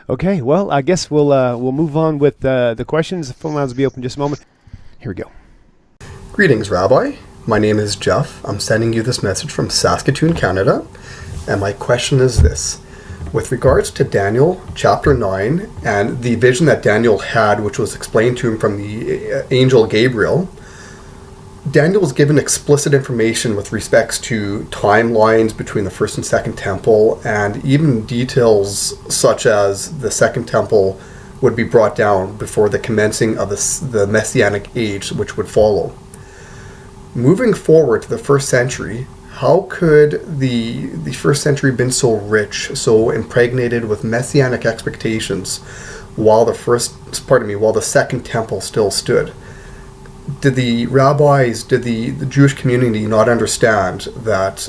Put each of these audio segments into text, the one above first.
Okay, well, I guess we'll move on with the questions. The phone lines will be open in just a moment. Here we go. Greetings, Rabbi. My name is Jeff. I'm sending you this message from Saskatoon, Canada. And my question is this. With regards to Daniel chapter 9 and the vision that Daniel had, which was explained to him from the angel Gabriel, Daniel was given explicit information with respects to timelines between the first and second temple, and even details such as the second temple would be brought down before the commencing of the Messianic age, which would follow. Moving forward to the first century, how could the first century been so rich, so impregnated with Messianic expectations, while the second temple still stood? Did the rabbis, did the Jewish community not understand that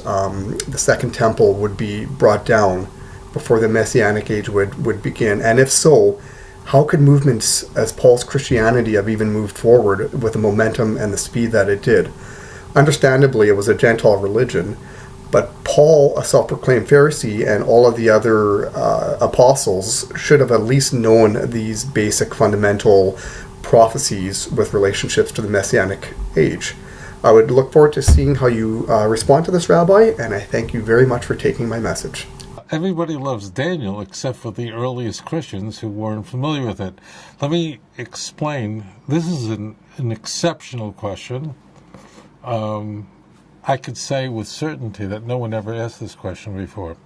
the second temple would be brought down before the Messianic age would begin? And if so, how could movements as Paul's Christianity have even moved forward with the momentum and the speed that it did? Understandably, it was a Gentile religion, but Paul, a self-proclaimed Pharisee, and all of the other apostles should have at least known these basic fundamental prophecies with relationships to the Messianic age. I would look forward to seeing how you respond to this, Rabbi, and I thank you very much for taking my message. Everybody loves Daniel except for the earliest Christians who weren't familiar with it. Let me explain. This is an exceptional question. I could say with certainty that no one ever asked this question before.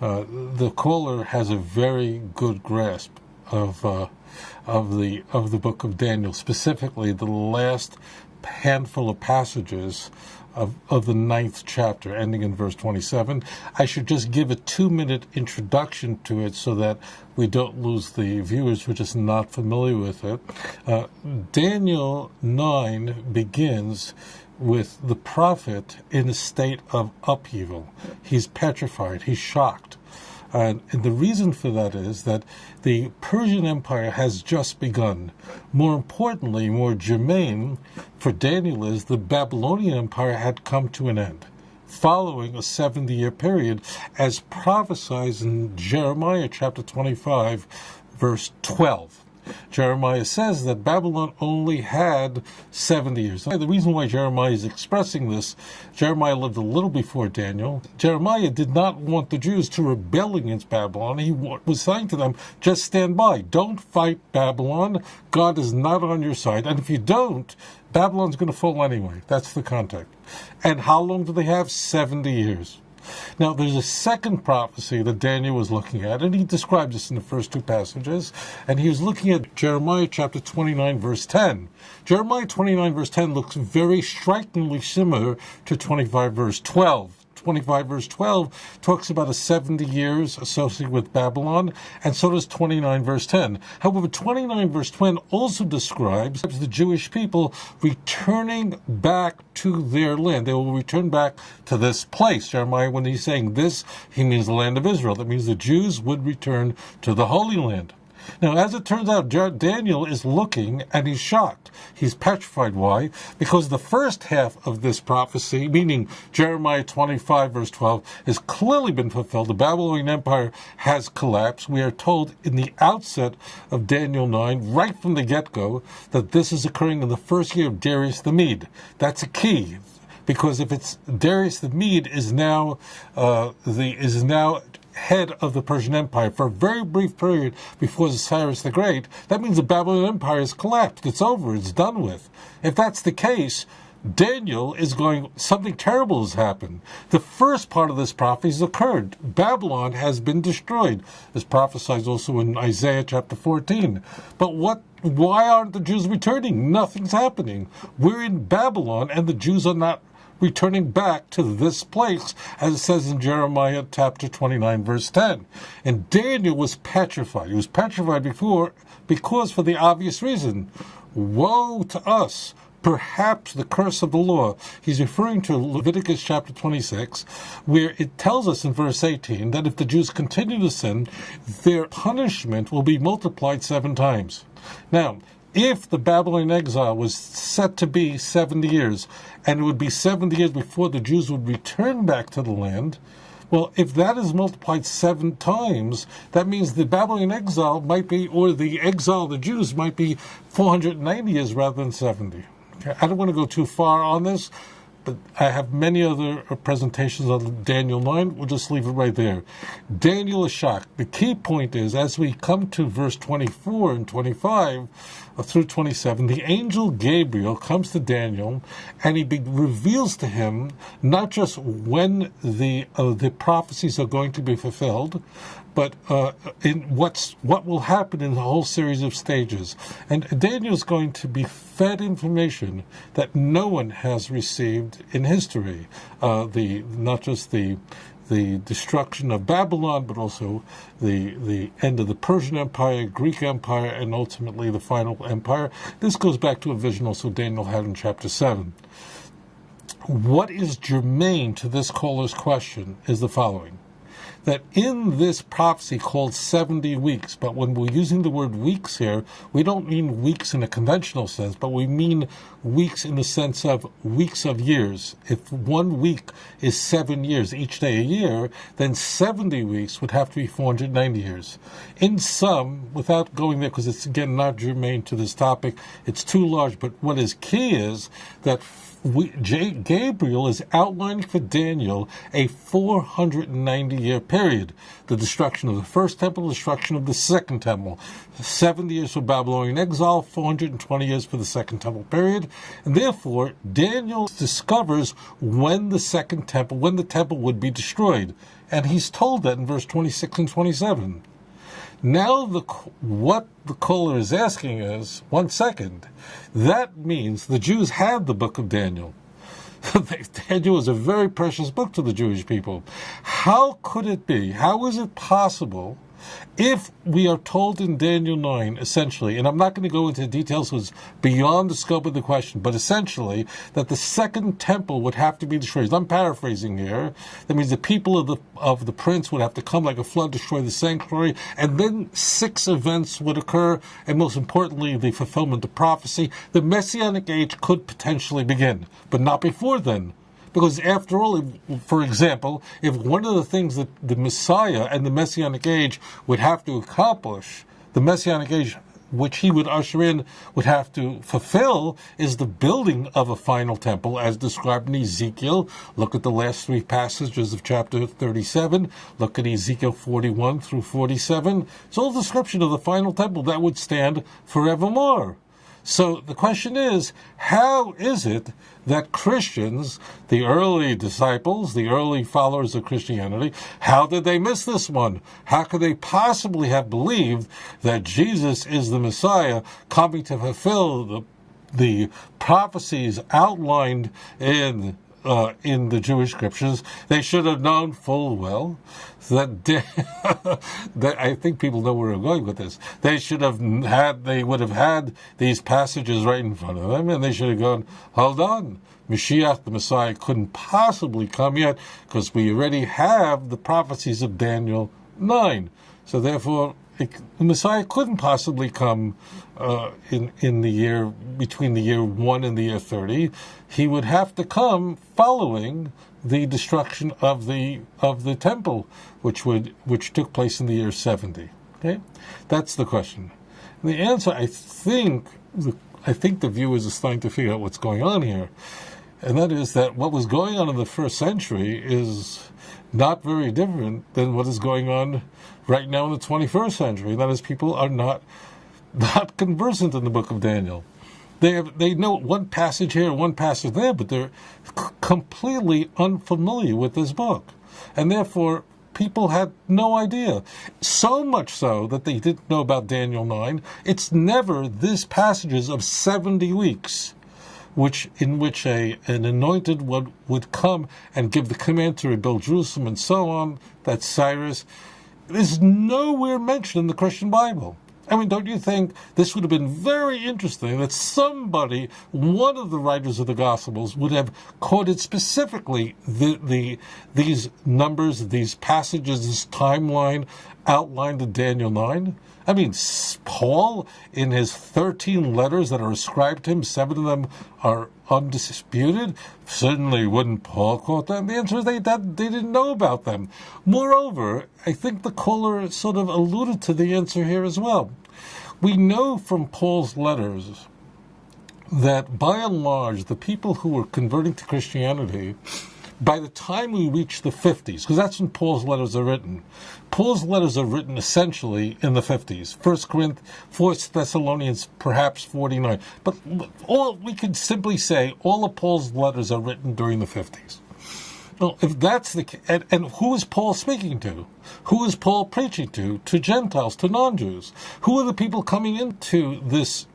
The caller has a very good grasp of the book of Daniel, specifically the last handful of passages of the 9th chapter, ending in verse 27. I should just give a 2-minute introduction to it so that we don't lose the viewers who are just not familiar with it. Daniel 9 begins with the prophet in a state of upheaval. He's petrified, he's shocked. And the reason for that is that the Persian Empire has just begun. More importantly, more germane for Daniel is the Babylonian Empire had come to an end, following a 70-year period, as prophesied in Jeremiah chapter 25, verse 12. Jeremiah says that Babylon only had 70 years. The reason why Jeremiah is expressing this, Jeremiah lived a little before Daniel. Jeremiah did not want the Jews to rebel against Babylon. He was saying to them, just stand by. Don't fight Babylon. God is not on your side. And if you don't, Babylon's going to fall anyway. That's the context. And how long do they have? 70 years. Now, there's a second prophecy that Daniel was looking at, and he describes this in the first two passages, and he was looking at Jeremiah chapter 29, verse 10. Jeremiah 29, verse 10 looks very strikingly similar to 25, verse 12. 25 verse 12 talks about a 70 years associated with Babylon, and so does 29 verse 10. However, 29 verse 10 also describes the Jewish people returning back to their land. They will return back to this place. Jeremiah, when he's saying this, he means the land of Israel. That means the Jews would return to the Holy Land. Now, as it turns out, Daniel is looking and he's shocked. He's petrified. Why? Because the first half of this prophecy, meaning Jeremiah 25, verse 12, has clearly been fulfilled. The Babylonian Empire has collapsed. We are told in the outset of Daniel 9, right from the get-go, that this is occurring in the first year of Darius the Mede. That's a key, because if it's Darius the Mede is now head of the Persian Empire for a very brief period before Cyrus the Great, that means the Babylonian Empire has collapsed. It's over. It's done with. If that's the case, Daniel is going, something terrible has happened. The first part of this prophecy has occurred. Babylon has been destroyed. This prophesied also in Isaiah chapter 14. But why aren't the Jews returning? Nothing's happening. We're in Babylon and the Jews are not returning back to this place, as it says in Jeremiah chapter 29, verse 10. And Daniel was petrified. He was petrified because for the obvious reason, woe to us, perhaps the curse of the law. He's referring to Leviticus chapter 26, where it tells us in verse 18 that if the Jews continue to sin, their punishment will be multiplied 7 times. Now, if the Babylonian exile was set to be 70 years, and it would be 70 years before the Jews would return back to the land, Well, if that is multiplied 7 times, that means the Babylonian exile might be, or the exile of the Jews might be 490 years rather than 70. Okay? I don't want to go too far on this, but I have many other presentations on Daniel 9. We'll just leave it right there. Daniel is shocked. The key point is, as we come to verse 24 and 25 through 27, the angel Gabriel comes to Daniel, and he reveals to him not just when the prophecies are going to be fulfilled, but in what will happen in the whole series of stages. And Daniel's going to be fed information that no one has received in history. Not just the destruction of Babylon, but also the end of the Persian Empire, Greek Empire, and ultimately the final empire. This goes back to a vision also Daniel had in chapter 7. What is germane to this caller's question is the following: that in this prophecy called 70 weeks, but when we're using the word weeks here, we don't mean weeks in a conventional sense, but we mean weeks in the sense of weeks of years. If 1 week is 7 years, each day a year, then 70 weeks would have to be 490 years. In sum, without going there, because it's again not germane to this topic, it's too large, but what is key is that Gabriel is outlining for Daniel a 490-year period. The destruction of the first temple, the destruction of the second temple. 70 years for Babylonian exile, 420 years for the second temple period. And therefore, Daniel discovers when the temple would be destroyed. And he's told that in verse 26 and 27. Now, what the caller is asking is, 1 second, that means the Jews had the book of Daniel. Daniel is a very precious book to the Jewish people. How could it be? How is it possible if we are told in Daniel 9, essentially, and I'm not going to go into details because it's beyond the scope of the question, but essentially that the second temple would have to be destroyed. I'm paraphrasing here. That means the people of the prince would have to come like a flood, destroy the sanctuary, and then 6 events would occur, and most importantly, the fulfillment of prophecy. The Messianic age could potentially begin, but not before then. Because after all, for example, if one of the things that the Messiah and the Messianic age would have to accomplish, the Messianic age which he would usher in would have to fulfill, is the building of a final temple as described in Ezekiel. Look at the last 3 passages of chapter 37. Look at Ezekiel 41 through 47. It's all a description of the final temple that would stand forevermore. So the question is, how is it that Christians, the early disciples, the early followers of Christianity, how did they miss this one? How could they possibly have believed that Jesus is the Messiah coming to fulfill the prophecies outlined in the Jewish scriptures? They should have known full well that I think people know where I'm going with this. They would have had these passages right in front of them, and they should have gone, hold on, Mashiach, the Messiah, couldn't possibly come yet, because we already have the prophecies of Daniel 9. So therefore, the Messiah couldn't possibly come in the year, between the year 1 and the year 30. He would have to come following the destruction of the temple, which took place in the year 70. Okay, that's the question. And the answer, I think the viewers are starting to figure out what's going on here, and that is that what was going on in the first century is not very different than what is going on right now in the 21st century. That is, people are not conversant in the book of Daniel. They know one passage here, one passage there, but they're completely unfamiliar with this book. And therefore, people had no idea. So much so that they didn't know about Daniel 9. It's never this passages of 70 weeks in which an anointed one would come and give the command to rebuild Jerusalem and so on. That's Cyrus. It is nowhere mentioned in the Christian Bible. I mean, don't you think this would have been very interesting that somebody, one of the writers of the Gospels, would have quoted specifically these numbers, these passages, this timeline outlined in Daniel 9? I mean, Paul, in his 13 letters that are ascribed to him, 7 of them are undisputed. Certainly wouldn't Paul quote them? The answer is they didn't know about them. Moreover, I think the caller sort of alluded to the answer here as well. We know from Paul's letters that by and large, the people who were converting to Christianity, by the time we reach the 50s, because that's when Paul's letters are written. Paul's letters are written essentially in the 50s. 1 Thessalonians, perhaps 49. But we could simply say all of Paul's letters are written during the 50s. Well, if that's the case, and who is Paul speaking to? Who is Paul preaching to? To Gentiles, to non-Jews. Who are the people coming into this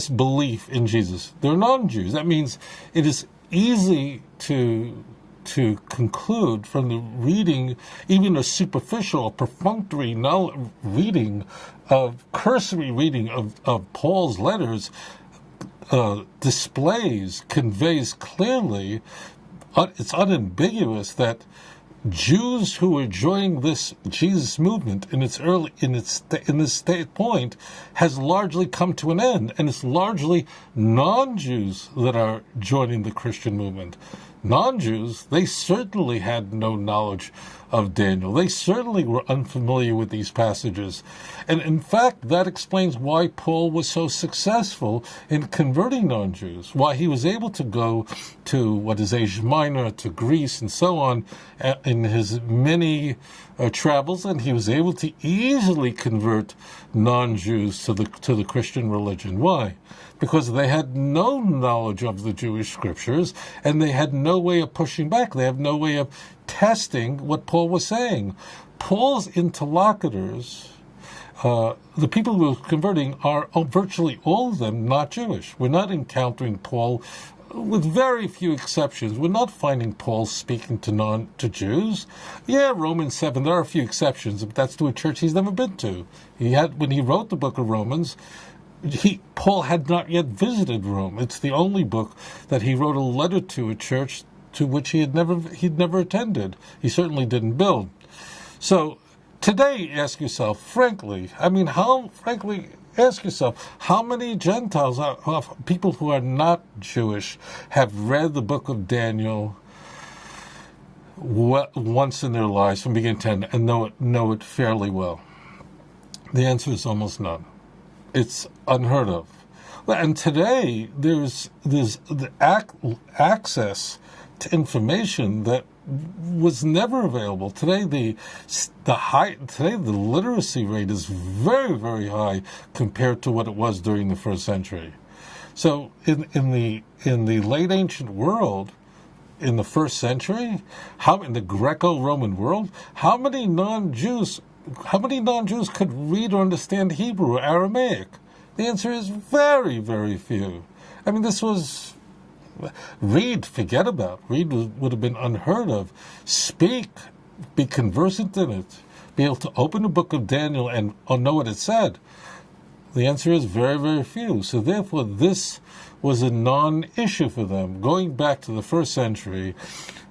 belief in Jesus? They're non-Jews. That means it is easy to conclude from the reading, even a superficial, perfunctory reading of cursory reading of Paul's letters, conveys clearly, it's unambiguous that Jews who are joining this Jesus movement in this state point has largely come to an end, and it's largely non-Jews that are joining the Christian movement. Non-Jews, they certainly had no knowledge of Daniel. They certainly were unfamiliar with these passages. And in fact, that explains why Paul was so successful in converting non-Jews, why he was able to go to what is Asia Minor, to Greece, and so on in his many travels, and he was able to easily convert non-Jews to the Christian religion. Why? Because they had no knowledge of the Jewish scriptures, and they had no way of pushing back. They have no way of testing what Paul was saying. Paul's interlocutors, the people who are converting, are virtually all of them not Jewish. We're not encountering Paul, with very few exceptions. We're not finding Paul speaking to Jews. Yeah, Romans 7, there are a few exceptions, but that's to a church he's never been to. When he wrote the book of Romans, Paul had not yet visited Rome. It's the only book that he wrote a letter to a church to which he'd never attended. He certainly didn't build. So today, ask yourself, ask yourself, how many Gentiles, people who are not Jewish, have read the book of Daniel once in their lives from beginning to end and know it fairly well? The answer is almost none. It's unheard of. And today, there's the access to information that was never available. Today, the literacy rate is very, very high compared to what it was during the first century. So, in the late ancient world, in the first century, in the Greco-Roman world, how many non-Jews could read or understand Hebrew or Aramaic? The answer is very, very few. I mean, this was forget about. Read would have been unheard of. Speak, be conversant in it, be able to open the book of Daniel and know what it said. The answer is very, very few. So therefore, this was a non-issue for them. Going back to the first century,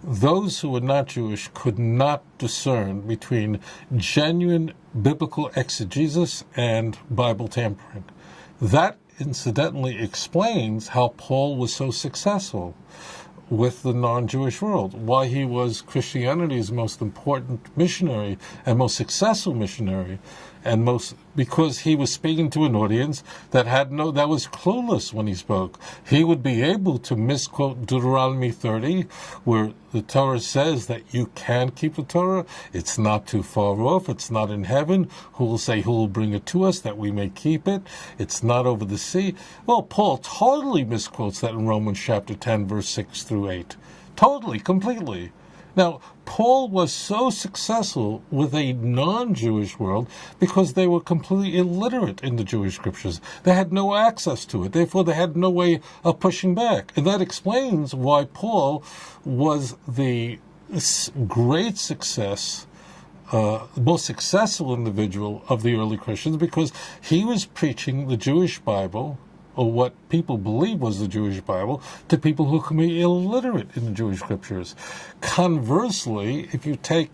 those who were not Jewish could not discern between genuine biblical exegesis and Bible tampering. That incidentally explains how Paul was so successful with the non-Jewish world, why he was Christianity's most important missionary and most successful missionary, and because he was speaking to an audience that was clueless when he spoke. He would be able to misquote Deuteronomy 30, where the Torah says that you can keep the Torah. It's not too far off. It's not in heaven. Who will bring it to us that we may keep it? It's not over the sea. Well, Paul totally misquotes that in Romans chapter 10, verse 6 through 8. Totally, completely. Now, Paul was so successful with a non-Jewish world because they were completely illiterate in the Jewish scriptures. They had no access to it. Therefore, they had no way of pushing back. And that explains why Paul was the great success, most successful individual of the early Christians, because he was preaching the Jewish Bible, or what people believe was the Jewish Bible, to people who can be illiterate in the Jewish scriptures. Conversely, if you take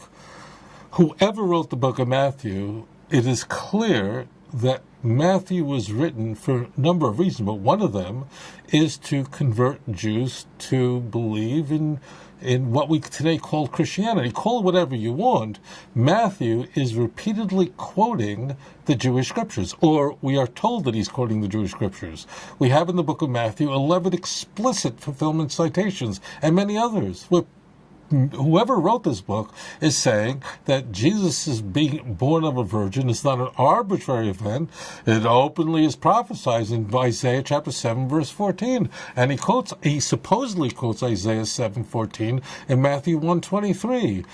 whoever wrote the book of Matthew, it is clear that Matthew was written for a number of reasons, but one of them is to convert Jews to believe in what we today call Christianity. Call it whatever you want. Matthew is repeatedly quoting the Jewish scriptures, or we are told that he's quoting the Jewish scriptures. We have in the book of Matthew 11 explicit fulfillment citations, and many others. Whoever wrote this book is saying that Jesus is being born of a virgin is not an arbitrary event. It openly is prophesied in Isaiah chapter 7, verse 14. And he supposedly quotes Isaiah 7:14 in Matthew 1:23.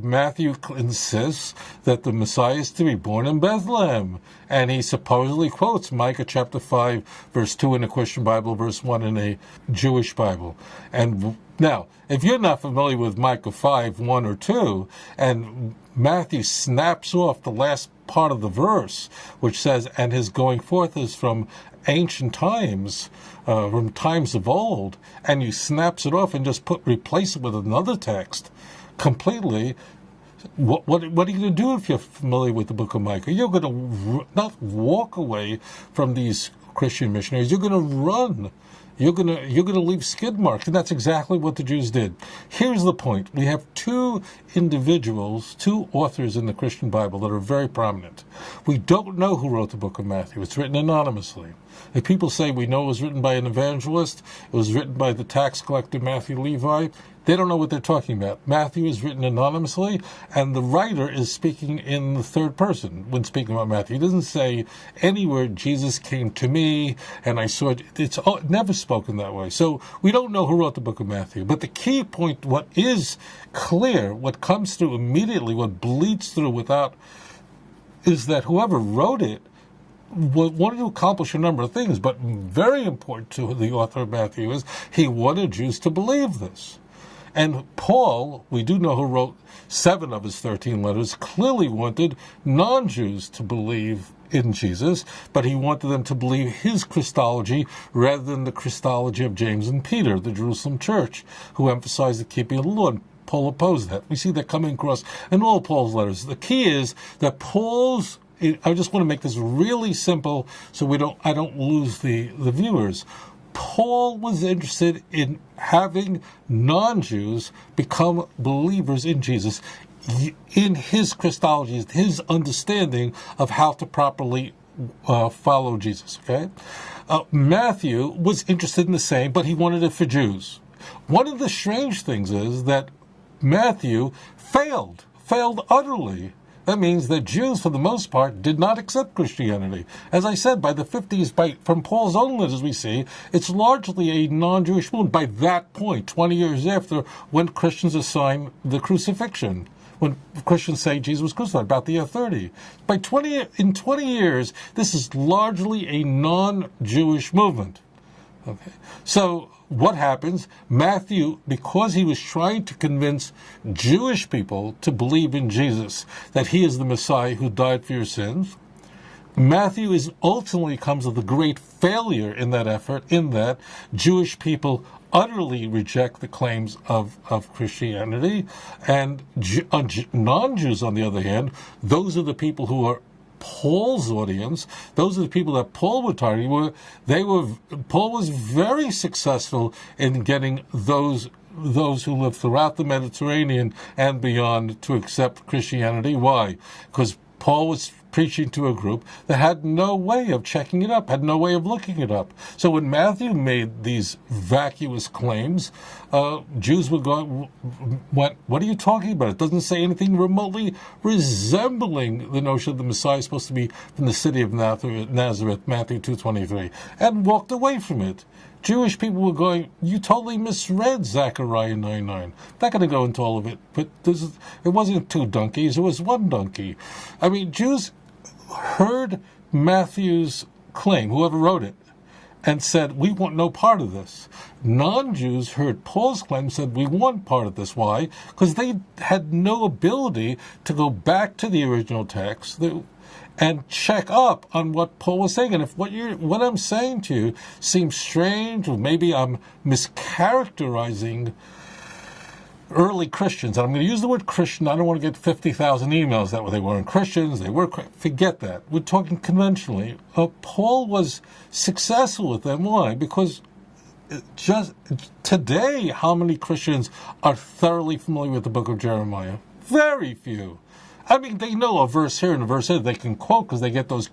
Matthew insists that the Messiah is to be born in Bethlehem. And he supposedly quotes Micah chapter 5, verse 2 in a Christian Bible, verse 1 in a Jewish Bible. And now, if you're not familiar with Micah 5, 1 or 2, and Matthew snaps off the last part of the verse, which says, and his going forth is from ancient times, from times of old, and you snaps it off and just replace it with another text completely, what are you going to do if you're familiar with the book of Micah? You're going to not walk away from these Christian missionaries. You're going to run. You're going to leave skid marks, and that's exactly what the Jews did. Here's the point. We have two authors in the Christian Bible that are very prominent. We don't know who wrote the book of Matthew. It's written anonymously. If people say we know it was written by an evangelist, it was written by the tax collector Matthew Levi, they don't know what they're talking about. Matthew is written anonymously, and the writer is speaking in the third person when speaking about Matthew. He doesn't say anywhere, Jesus came to me, and I saw it. It's never spoken that way. So we don't know who wrote the book of Matthew. But the key point, what is clear, what comes through immediately, what bleeds through is that whoever wrote it wanted to accomplish a number of things, but very important to the author of Matthew is he wanted Jews to believe this. And Paul, we do know who wrote 7 of his 13 letters, clearly wanted non-Jews to believe in Jesus, but he wanted them to believe his Christology rather than the Christology of James and Peter, the Jerusalem church, who emphasized the keeping of the law. And Paul opposed that. We see that coming across in all Paul's letters. The key is that I just want to make this really simple so I don't lose the viewers. Paul was interested in having non-Jews become believers in Jesus, in his Christology, his understanding of how to properly follow Jesus. Okay, Matthew was interested in the same, but he wanted it for Jews. One of the strange things is that Matthew failed utterly. That means that Jews, for the most part, did not accept Christianity. As I said, by the 50s, from Paul's own letters we see, it's largely a non-Jewish movement by that point, 20 years after, when Christians assign the crucifixion. When Christians say Jesus was crucified, about the year 30. In 20 years, this is largely a non-Jewish movement. Okay. So what happens? Matthew, because he was trying to convince Jewish people to believe in Jesus, that he is the Messiah who died for your sins, Matthew ultimately comes with a great failure in that effort, in that Jewish people utterly reject the claims of Christianity, and non-Jews, on the other hand, those are the people who are Paul's audience. Those are the people that Paul was targeting. Paul was very successful in getting those who live throughout the Mediterranean and beyond to accept Christianity. Why? Because Paul was preaching to a group that had no way of checking it up, had no way of looking it up. So when Matthew made these vacuous claims, Jews would go, what are you talking about? It doesn't say anything remotely resembling the notion of the Messiah is supposed to be from the city of Nazareth, Matthew 2:23, and walked away from it. Jewish people were going, you totally misread Zechariah 9:9. I'm not going to go into all of it, but it wasn't 2 donkeys, it was 1 donkey. I mean, Jews heard Matthew's claim, whoever wrote it, and said, we want no part of this. Non-Jews heard Paul's claim and said, we want part of this. Why? Because they had no ability to go back to the original text and check up on what Paul was saying. And if what I'm saying to you seems strange, or maybe I'm mischaracterizing early Christians, and I'm going to use the word Christian, I don't want to get 50,000 emails that they weren't Christians, forget that. We're talking conventionally. Paul was successful with them. Why? Because just today, how many Christians are thoroughly familiar with the book of Jeremiah? Very few. I mean, they know a verse here and a verse there they can quote because they get those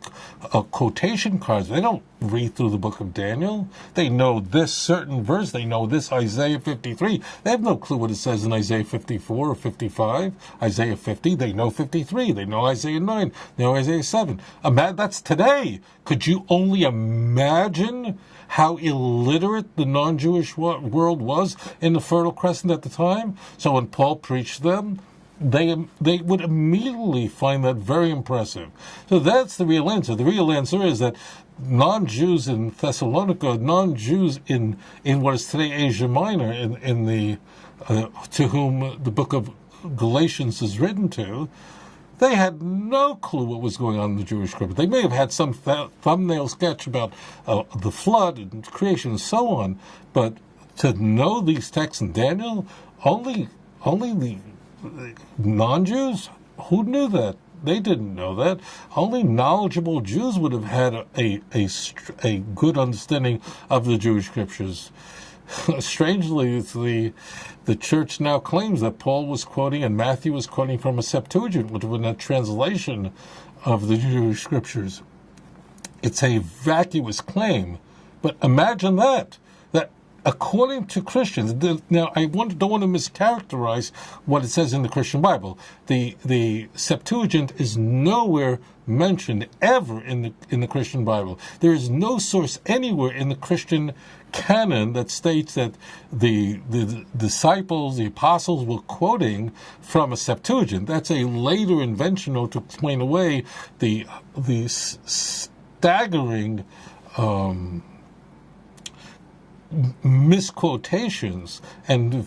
quotation cards. They don't read through the book of Daniel. They know this certain verse. They know this Isaiah 53. They have no clue what it says in Isaiah 54 or 55. Isaiah 50, they know 53. They know Isaiah 9. They know Isaiah 7. That's today. Could you only imagine how illiterate the non-Jewish world was in the Fertile Crescent at the time? So when Paul preached them, they would immediately find that very impressive. So that's the real answer. The real answer is that non-Jews in Thessalonica, non-Jews in what is today Asia Minor, in the to whom the book of Galatians is written to, they had no clue what was going on in the Jewish scripture. They may have had some thumbnail sketch about the flood and creation and so on, but to know these texts in Daniel, only the non-Jews? Who knew that? They didn't know that. Only knowledgeable Jews would have had a good understanding of the Jewish scriptures. Strangely, the church now claims that Paul was quoting and Matthew was quoting from a Septuagint, which was a translation of the Jewish scriptures. It's a vacuous claim, but imagine that according to Christians, now I don't want to mischaracterize what it says in the Christian Bible. The Septuagint is nowhere mentioned ever in the Christian Bible. There is no source anywhere in the Christian canon that states that the disciples, the apostles, were quoting from a Septuagint. That's a later invention to explain away the staggering misquotations. And the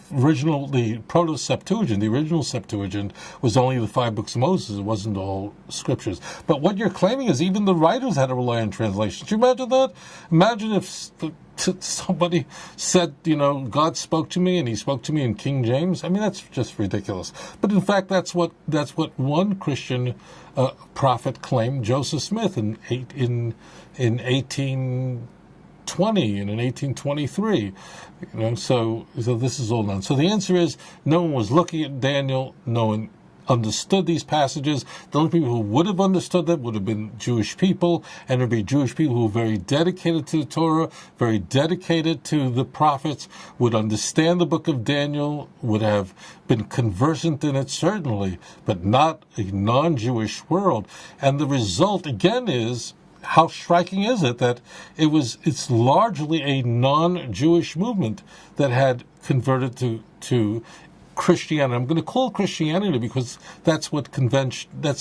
Proto-Septuagint, the original Septuagint, was only the 5 books of Moses. It wasn't all scriptures. But what you're claiming is even the writers had to rely on translations. Can you imagine that? Imagine if somebody said, God spoke to me and he spoke to me in King James. I mean, that's just ridiculous. But in fact, that's what one Christian prophet claimed, Joseph Smith, in 1820 and in 1823. So this is all done. So the answer is no one was looking at Daniel. No one understood these passages. The only people who would have understood them would have been Jewish people, and it would be Jewish people who were very dedicated to the Torah, very dedicated to the prophets, would understand the book of Daniel, would have been conversant in it certainly, but not a non-Jewish world. And the result again is, how striking is it that it's largely a non-Jewish movement that had converted to Christianity. I'm going to call it Christianity because that's a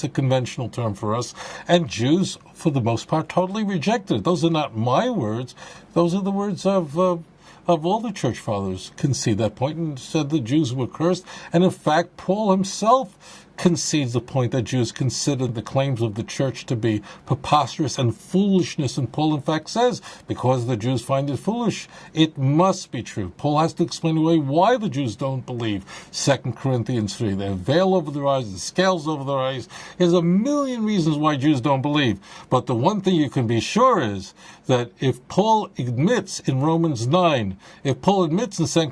conventional term for us. And Jews, for the most part, totally rejected it. Those are not my words. Those are the words of all the church fathers concede that point and said the Jews were cursed. And in fact, Paul himself concedes the point that Jews considered the claims of the church to be preposterous and foolishness. And Paul, in fact, says, because the Jews find it foolish, it must be true. Paul has to explain away why the Jews don't believe. 2 Corinthians 3, they have veil over their eyes, the scales over their eyes. There's a million reasons why Jews don't believe. But the one thing you can be sure is that if Paul admits in Romans 9, if Paul admits in 2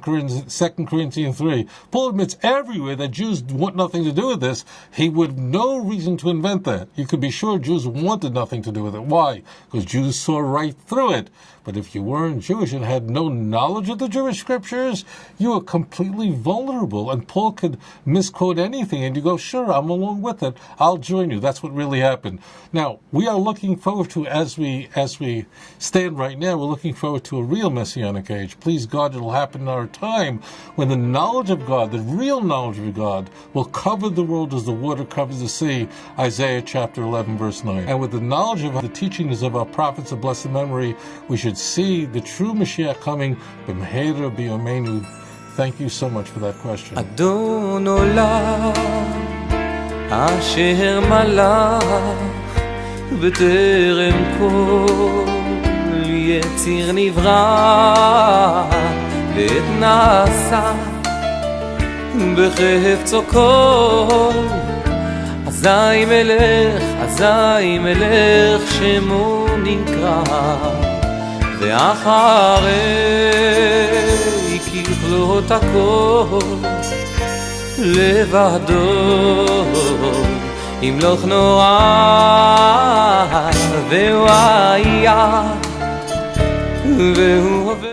Corinthians 3, Paul admits everywhere that Jews want nothing to do with this, he would have no reason to invent that. You could be sure Jews wanted nothing to do with it. Why? Because Jews saw right through it. But if you weren't Jewish and had no knowledge of the Jewish scriptures, you were completely vulnerable. And Paul could misquote anything, and you go, sure, I'm along with it. I'll join you. That's what really happened. Now, we are looking forward to, as we stand right now, we're looking forward to a real Messianic age. Please God, it'll happen in our time when the knowledge of God, the real knowledge of God, will cover the world as the water covers the sea. Isaiah chapter 11, verse 9. And with the knowledge of the teachings of our prophets of blessed memory, we should see the true Mashiach coming. B'mehera b'yomeinu. Thank you so much for that question. Adon olam asher malach b'terem kol yetzir nivra v'et nasa בחפצו כל. אזי מלך שמו נקרא, ואחרי ככלות הכל לבדו ימלוך נורא, והוא היה והוא עובר